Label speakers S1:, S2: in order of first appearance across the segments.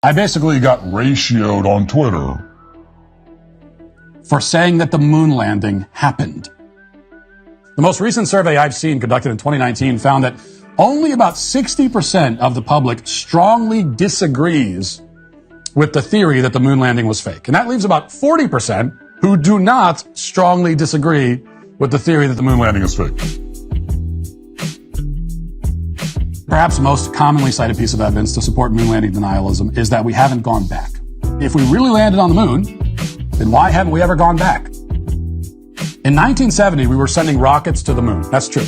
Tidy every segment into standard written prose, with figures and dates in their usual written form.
S1: I basically got ratioed on Twitter
S2: for saying that the moon landing happened. The most recent survey I've seen, conducted in 2019, found that only about 60% of the public strongly disagrees with the theory that the moon landing was fake. And that leaves about 40% who do not strongly disagree with the theory that the moon landing is fake. Perhaps the most commonly cited piece of evidence to support moon landing denialism is that we haven't gone back. If we really landed on the moon, then why haven't we ever gone back? In 1970, we were sending rockets to the moon. That's true.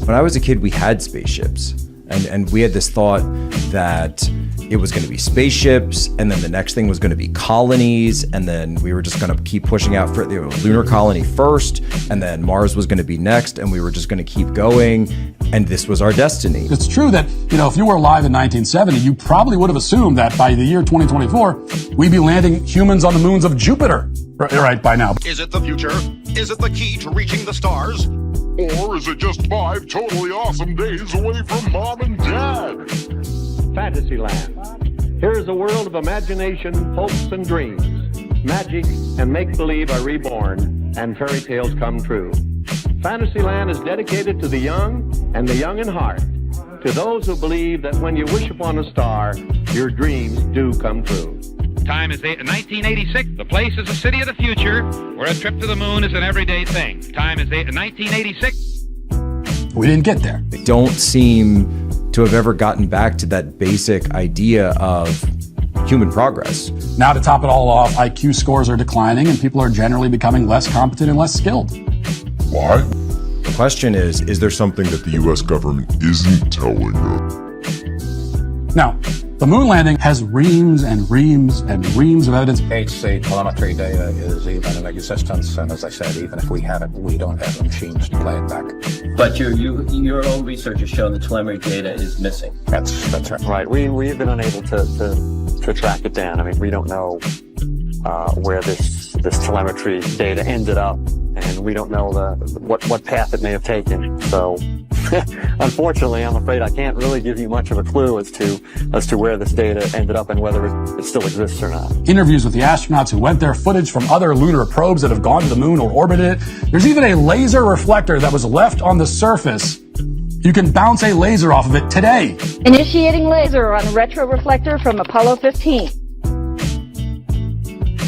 S3: When I was a kid, we had spaceships. And we had this thought that it was going to be spaceships, and then the next thing was going to be colonies, and then we were just going to keep pushing out for the lunar colony first, and then Mars was going to be next, and we were just going to keep going, and this was our destiny.
S2: It's true that, if you were alive in 1970, you probably would have assumed that by the year 2024, we'd be landing humans on the moons of Jupiter, right, by now.
S4: Is it the future? Is it the key to reaching the stars?
S1: Or is it just 5 totally awesome days away from mom and dad?
S5: Fantasyland. Here is a world of imagination, hopes, and dreams. Magic and make-believe are reborn, and fairy tales come true. Fantasyland is dedicated to the young and the young in heart, to those who believe that when you wish upon a star, your dreams do come true.
S6: Time is 1986. The place is a city of the future, where a trip to the moon is an everyday thing. Time is 1986.
S2: We didn't get there.
S3: They don't seem to have ever gotten back to that basic idea of human progress.
S2: Now, to top it all off, IQ scores are declining and people are generally becoming less competent and less skilled.
S1: Why?
S3: The question is there something that the U.S. government
S1: isn't telling us?
S2: Now, the moon landing has reams and reams and reams of evidence.
S7: HC telemetry data is even in existence, and as I said, even if we had it, we don't have the machines to play it back.
S8: But your own research has shown the telemetry data is missing.
S7: That's right.
S9: Right. We've been unable to track it down. I mean, we don't know where this telemetry data ended up, and we don't know what path it may have taken. So, unfortunately, I'm afraid I can't really give you much of a clue as to where this data ended up and whether it still exists or not.
S2: Interviews with the astronauts who went there, footage from other lunar probes that have gone to the moon or orbited it. There's even a laser reflector that was left on the surface. You can bounce a laser off of it today.
S10: Initiating laser on retro reflector from Apollo 15.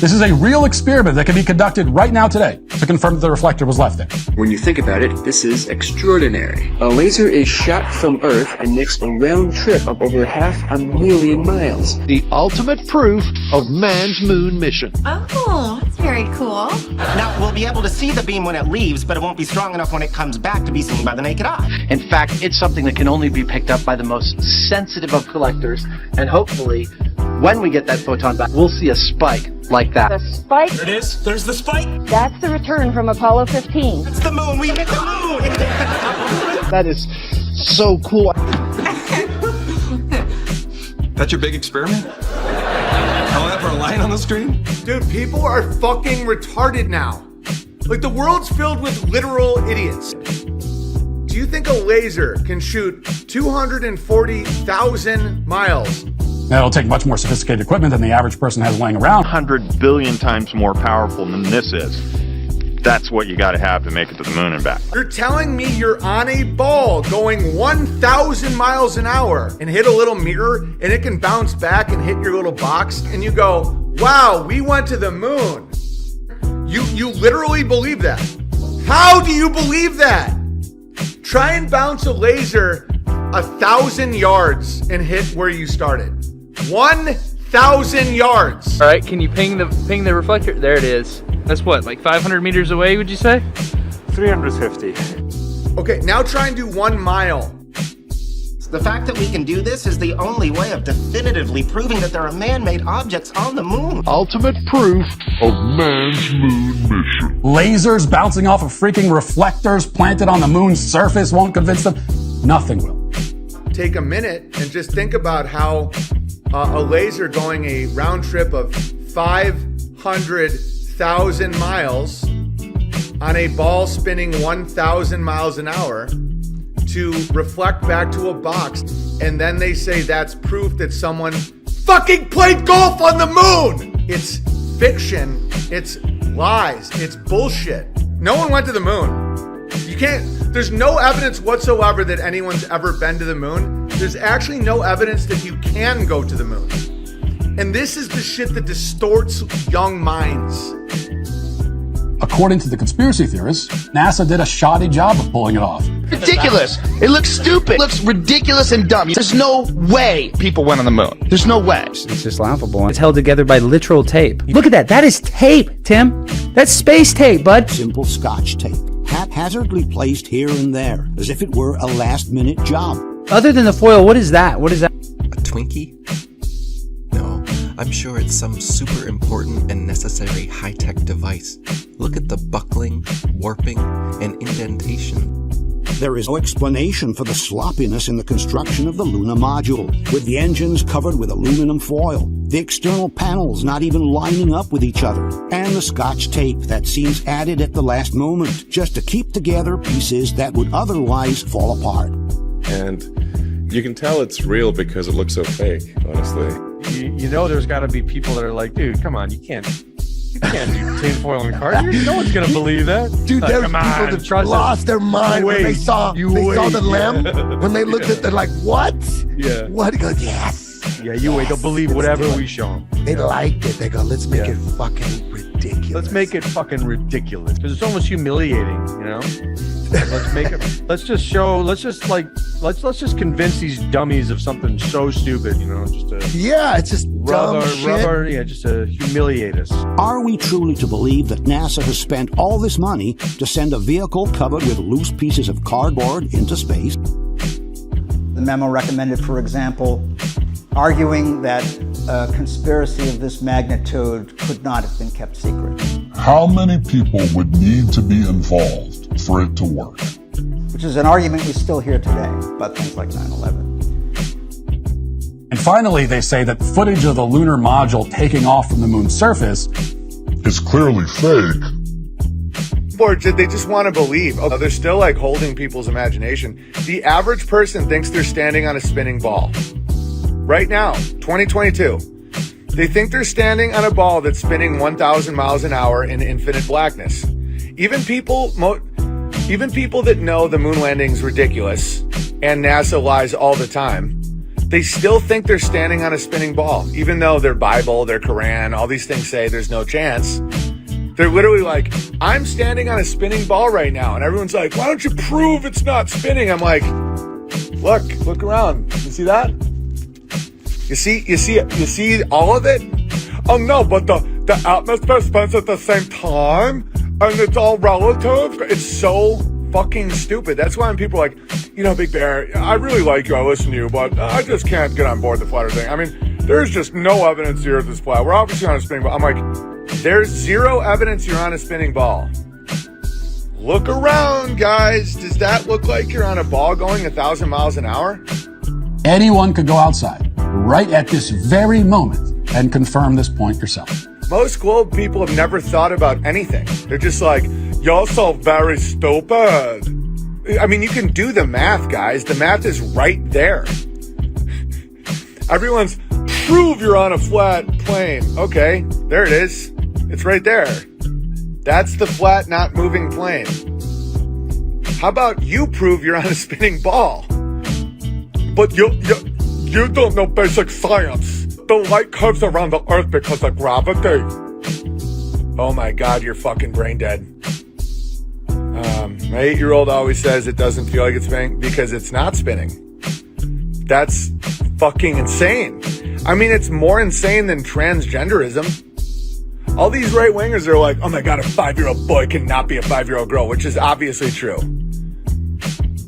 S2: This is a real experiment that can be conducted right now today to confirm that the reflector was left there.
S11: When you think about it, this is extraordinary. A laser is shot from Earth and makes a round trip of over 500,000 miles.
S12: The ultimate proof of man's moon mission.
S13: Oh, that's very cool.
S14: Now, we'll be able to see the beam when it leaves, but it won't be strong enough when it comes back to be seen by the naked eye.
S15: In fact, it's something that can only be picked up by the most sensitive of collectors, and hopefully, when we get that photon back, we'll see a spike like that.
S10: The spike?
S4: There it is. There's the spike.
S10: That's the return from Apollo 15.
S14: It's the moon. We hit the moon.
S12: That is so cool.
S4: That's your big experiment? I'll have our line on the screen?
S16: Dude, people are fucking retarded now. Like, the world's filled with literal idiots. Do you think a laser can shoot 240,000 miles?
S2: Now, it'll take much more sophisticated equipment than the average person has laying around.
S17: 100 billion times more powerful than this is. That's what you got to have to make it to the moon and back.
S16: You're telling me you're on a ball going 1,000 miles an hour and hit a little mirror and it can bounce back and hit your little box and you go, wow, we went to the moon. You literally believe that. How do you believe that? Try and bounce a laser 1,000 yards and hit where you started. 1,000 yards.
S18: All right, can you ping the reflector? There it is. That's what, like 500 meters away, would you say?
S9: 350.
S16: Okay, now try and do 1 mile.
S14: The fact that we can do this is the only way of definitively proving that there are man-made objects on the moon.
S12: Ultimate proof
S1: of man's moon mission.
S2: Lasers bouncing off of freaking reflectors planted on the moon's surface won't convince them. Nothing will.
S16: Take a minute and just think about how a laser going a round trip of 500,000 miles on a ball spinning 1,000 miles an hour to reflect back to a box. And then they say that's proof that someone fucking played golf on the moon. It's fiction. It's lies. It's bullshit. No one went to the moon. You can't, there's no evidence whatsoever that anyone's ever been to the moon. There's actually no evidence that you can go to the moon. And this is the shit that distorts young minds.
S2: According to the conspiracy theorists, NASA did a shoddy job of pulling it off.
S12: Ridiculous. It looks stupid. It looks ridiculous and dumb. There's no way people went on the moon. There's no way.
S3: It's just laughable. It's held together by literal tape. Look at that. That is tape, Tim. That's space tape, bud.
S19: Simple Scotch tape, haphazardly placed here and there, as if it were a last-minute job.
S3: Other than the foil, what is that? What is that?
S20: A Twinkie? No, I'm sure it's some super important and necessary high-tech device. Look at the buckling, warping, and indentation.
S19: There is no explanation for the sloppiness in the construction of the lunar module, with the engines covered with aluminum foil, the external panels not even lining up with each other, and the Scotch tape that seems added at the last moment, just to keep together pieces that would otherwise fall apart.
S21: And you can tell it's real because it looks so fake, honestly.
S22: You know there's got to be people that are like, dude, come on, you can't do tinfoil in cars. No one's gonna believe that.
S23: Dude, there's people that lost their mind when they saw the lamp. When they looked at it, they're like, what?
S22: Yeah.
S23: What? He goes, yes.
S22: Yeah, you wait. They'll believe whatever we show them.
S23: They liked it. They go, let's make it fucking ridiculous.
S22: Let's make it fucking ridiculous. Because it's almost humiliating, you know? Let's make it, let's just just convince these dummies of something so stupid, you know, just to
S23: it's just dumb shit.
S22: Just to humiliate us.
S19: Are we truly to believe that NASA has spent all this money to send a vehicle covered with loose pieces of cardboard into space?
S24: The memo recommended, for example, arguing that a conspiracy of this magnitude could not have been kept secret.
S1: How many people would need to be involved for it to work?
S24: Which is an argument we still hear today about things like 9/11.
S2: And finally, they say that footage of the lunar module taking off from the moon's surface
S1: is clearly fake.
S16: Or they just want to believe. Oh, they're still like holding people's imagination. The average person thinks they're standing on a spinning ball. Right now, 2022. They think they're standing on a ball that's spinning 1,000 miles an hour in infinite blackness. Even people that know the moon landing's ridiculous and NASA lies all the time, they still think they're standing on a spinning ball, even though their Bible, their Quran, all these things say there's no chance. They're literally like, I'm standing on a spinning ball right now. And everyone's like, why don't you prove it's not spinning? I'm like, look around. You see that? You see all of it? Oh no, but the atmosphere spins at the same time and it's all relative. It's so fucking stupid. That's why when people are like, you know, Big Bear, I really like you, I listen to you, but I just can't get on board the flat earth thing. I mean, there's just no evidence the earth is flat. We're obviously on a spinning ball. I'm like, there's zero evidence you're on a spinning ball. Look around, guys. Does that look like you're on a ball going 1,000 miles an hour?
S2: anyone could go outside right at this very moment and confirm this point yourself.
S16: Most globe people have never thought about anything. They're just like, y'all so very stupid. I mean, you can do the math, guys. The math is right there. Everyone's, prove you're on a flat plane. Okay, there it is. It's right there. That's the flat, not moving plane. How about you prove you're on a spinning ball? But you don't know basic science. The light curves around the earth because of gravity. Oh my God, you're fucking brain dead. My 8-year-old always says it doesn't feel like it's spinning because it's not spinning. That's fucking insane. I mean, it's more insane than transgenderism. All these right-wingers are like, oh my God, a 5-year-old boy cannot be a 5-year-old girl, which is obviously true.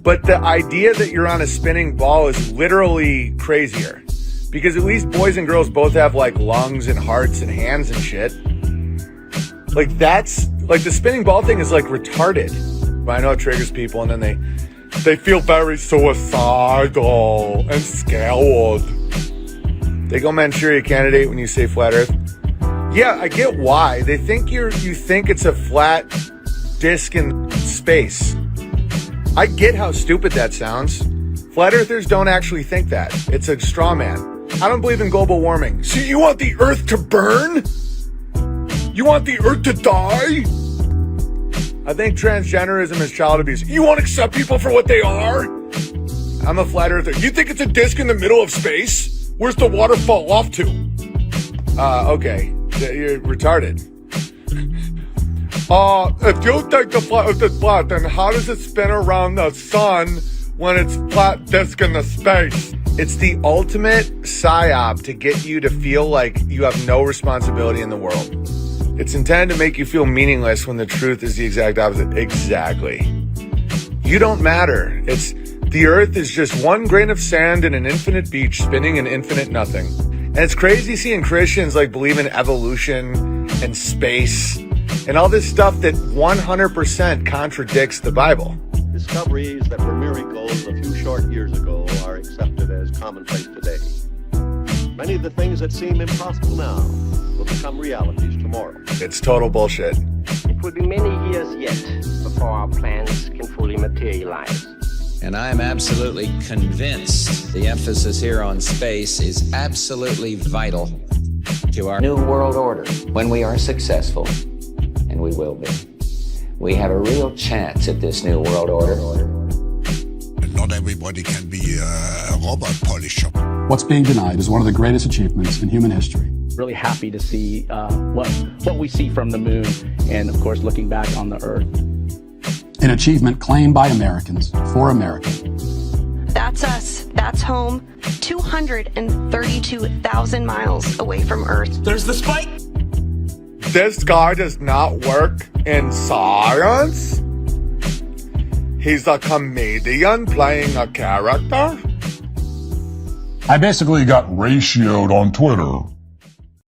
S16: But the idea that you're on a spinning ball is literally crazier. Because at least boys and girls both have like lungs and hearts and hands and shit. Like that's, like the spinning ball thing is like retarded. But I know it triggers people and then they feel very suicidal and scared. They go Manchuria candidate when you say flat earth. Yeah, I get why. They think you think it's a flat disc in space. I get how stupid that sounds. Flat earthers don't actually think that. It's a straw man. I don't believe in global warming. So you want the earth to burn? You want the earth to die? I think transgenderism is child abuse. You won't accept people for what they are? I'm a flat earther. You think it's a disc in the middle of space? Where's the water fall off to? Okay. You're retarded. If you think the flat earth is flat, then how does it spin around the sun when it's flat disc in the space? It's the ultimate psyop to get you to feel like you have no responsibility in the world. It's intended to make you feel meaningless when the truth is the exact opposite. Exactly. You don't matter. The earth is just one grain of sand in an infinite beach spinning in infinite nothing. And it's crazy seeing Christians like believe in evolution and space and all this stuff that 100% contradicts the Bible.
S5: Discoveries that were miracles a few short years ago are accepted as commonplace today. Many of the things that seem impossible now will become realities tomorrow.
S16: It's total bullshit.
S6: It will be many years yet before our plans can fully materialize.
S7: And I am absolutely convinced the emphasis here on space is absolutely vital to our
S8: new world order. When we are successful, and we will be, we have a real chance at this new world order.
S19: Not everybody can be a robot polisher.
S2: What's being denied is one of the greatest achievements in human history.
S25: Really happy to see what we see from the moon, and of course looking back on the Earth.
S2: An achievement claimed by Americans for America.
S13: That's us. That's home. 232,000 miles away from Earth.
S12: There's the spike.
S16: This guy does not work in science. He's a comedian playing a character.
S1: I basically got ratioed on Twitter